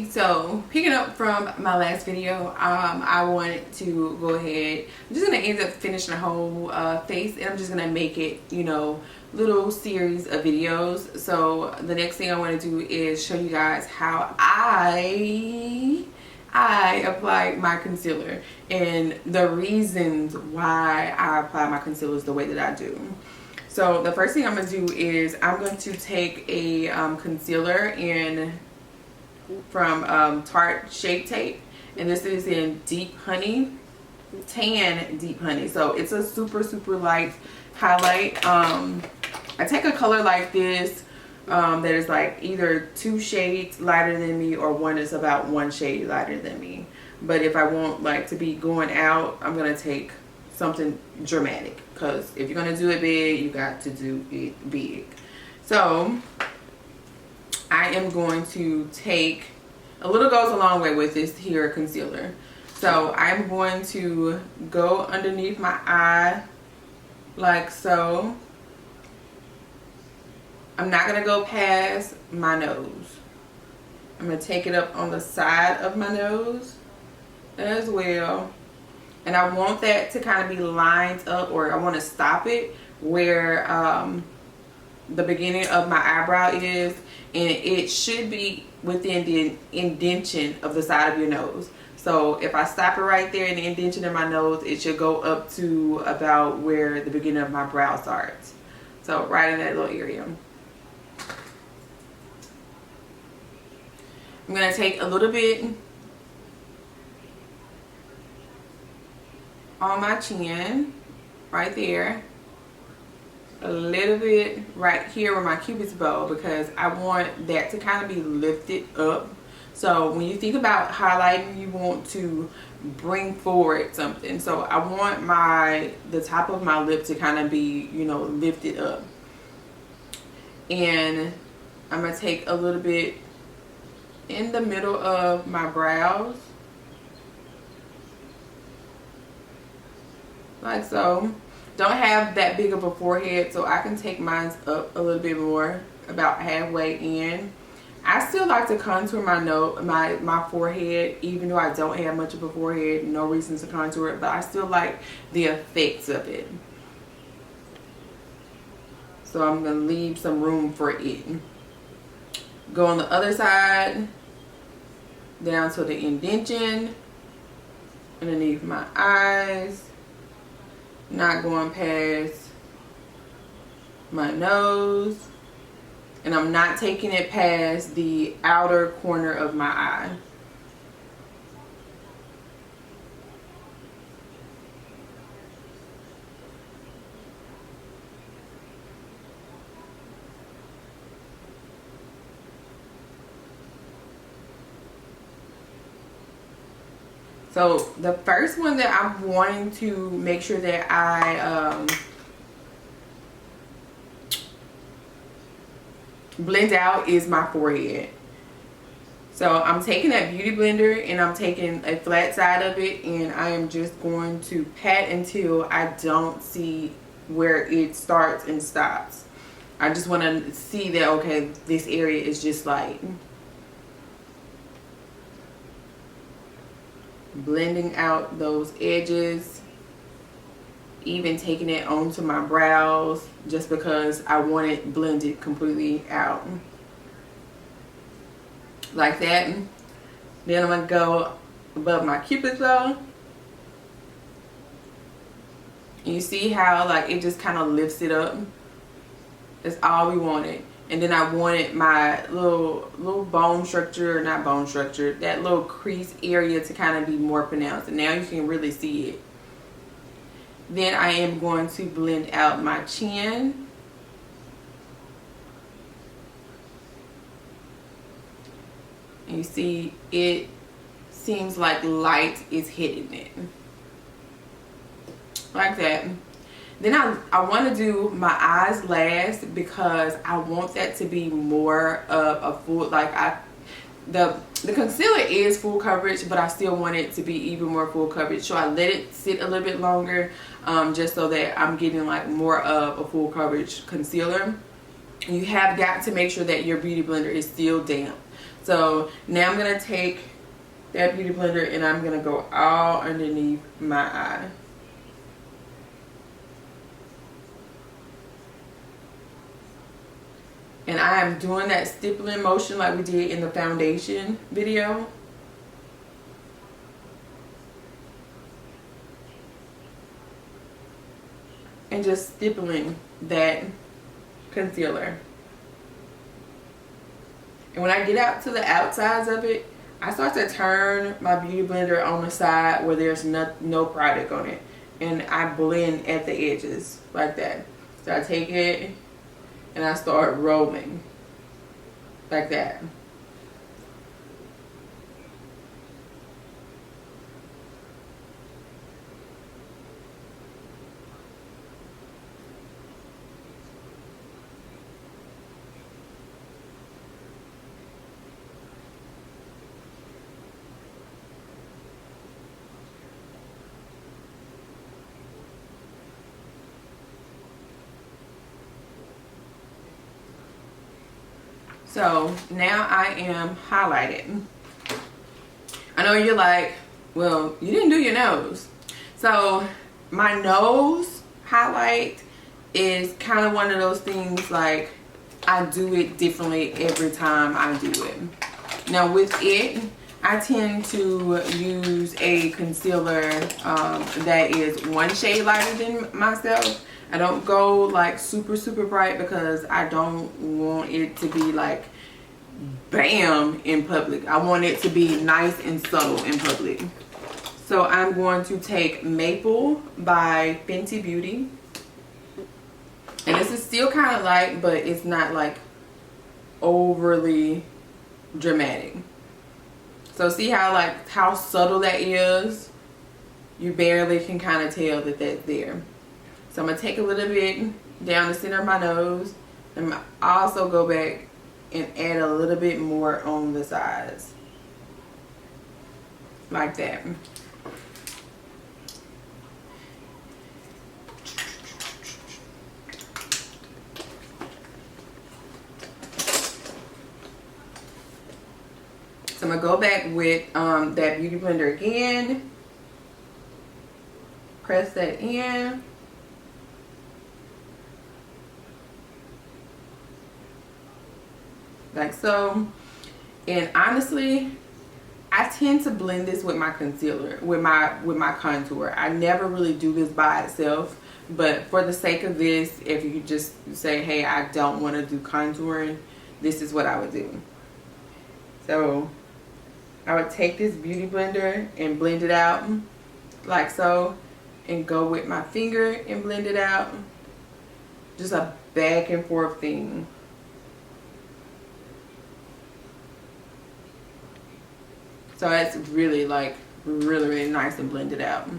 So picking up from my last video, I wanted to go ahead. I'm just gonna end up finishing the whole face, and I'm just gonna make it, you know, little series of videos. So the next thing I want to do is show you guys how I apply my concealer and the reasons why I apply my concealers the way that I do. So the first thing I'm gonna do is I'm going to take a concealer from Tarte Shape Tape, and this is in Deep Honey, Tan Deep Honey. So it's a super light highlight. I take a color like this that is like either 2 shades lighter than me, or one is about 1 shade lighter than me. But if I want like to be going out, I'm gonna take something dramatic, because if you're gonna do it big, you got to do it big. So I am going to take, a little goes a long way with this here concealer. So I'm going to go underneath my eye like so. I'm not gonna go past my nose. I'm gonna take it up on the side of my nose as well. And I want that to kind of be lined up, or I want to stop it where the beginning of my eyebrow is, and it should be within the indentation of the side of your nose. So if I stop it right there in the indentation of my nose, it should go up to about where the beginning of my brow starts. So right in that little area. I'm going to take a little bit on my chin, right there. A little bit right here where my cupid's bow, because I want that to kind of be lifted up. So when you think about highlighting, you want to bring forward something. So I want the top of my lip to kind of be, you know, lifted up. And I'm going to take a little bit in the middle of my brows, like so. Don't have that big of a forehead, so I can take mine up a little bit more, about halfway in. I still like to contour my forehead, even though I don't have much of a forehead. No reason to contour it, but I still like the effects of it. So I'm gonna leave some room for it. Go on the other side, down to the indentation, underneath my eyes. Not going past my nose, and I'm not taking it past the outer corner of my eye. So the first one that I'm wanting to make sure that I blend out is my forehead. So I'm taking that beauty blender, and I'm taking a flat side of it, and I am just going to pat until I don't see where it starts and stops. I just want to see that, okay, this area is just light. Blending out those edges, even taking it onto my brows, just because I want it blended completely out like that. Then I'm gonna go above my cupid's bow. You see how like it just kind of lifts it up. That's all we wanted. And then I wanted my little bone structure, not bone structure, that little crease area to kind of be more pronounced. And now you can really see it. Then I am going to blend out my chin. And you see it seems like light is hitting it. Like that. Then I want to do my eyes last, because I want that to be more of a full, like the concealer is full coverage, but I still want it to be even more full coverage. So I let it sit a little bit longer, just so that I'm getting like more of a full coverage concealer. You have got to make sure that your beauty blender is still damp. So now I'm gonna take that beauty blender and I'm gonna go all underneath my eye. And I am doing that stippling motion like we did in the foundation video. And just stippling that concealer. And when I get out to the outsides of it, I start to turn my beauty blender on the side where there's no product on it. And I blend at the edges like that. So I take it and I start rolling like that. So now I am highlighting. I know you're like, well, you didn't do your nose. So my nose highlight is kind of one of those things, like I do it differently every time I do it. Now with it, I tend to use a concealer that is one shade lighter than myself. I don't go like super bright because I don't want it to be like bam in public. I want it to be nice and subtle in public. So I'm going to take Maple by Fenty Beauty. And this is still kind of light, but it's not like overly dramatic. So see how subtle that is? You barely can kind of tell that that's there. So I'm going to take a little bit down the center of my nose. And also go back and add a little bit more on the sides. Like that. So I'm going to go back with that beauty blender again. Press that in. Like so. And honestly, I tend to blend this with my concealer, with my contour. I never really do this by itself, but for the sake of this, if you just say, hey, I don't want to do contouring, this is what I would do. So I would take this beauty blender and blend it out like so, and go with my finger and blend it out. Just a back and forth thing. So it's really like really nice and blended out.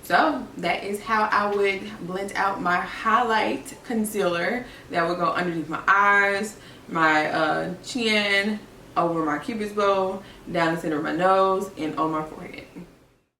So that is how I would blend out my highlight concealer that would go underneath my eyes, my chin, over my cupid's bow, down the center of my nose, and on my forehead.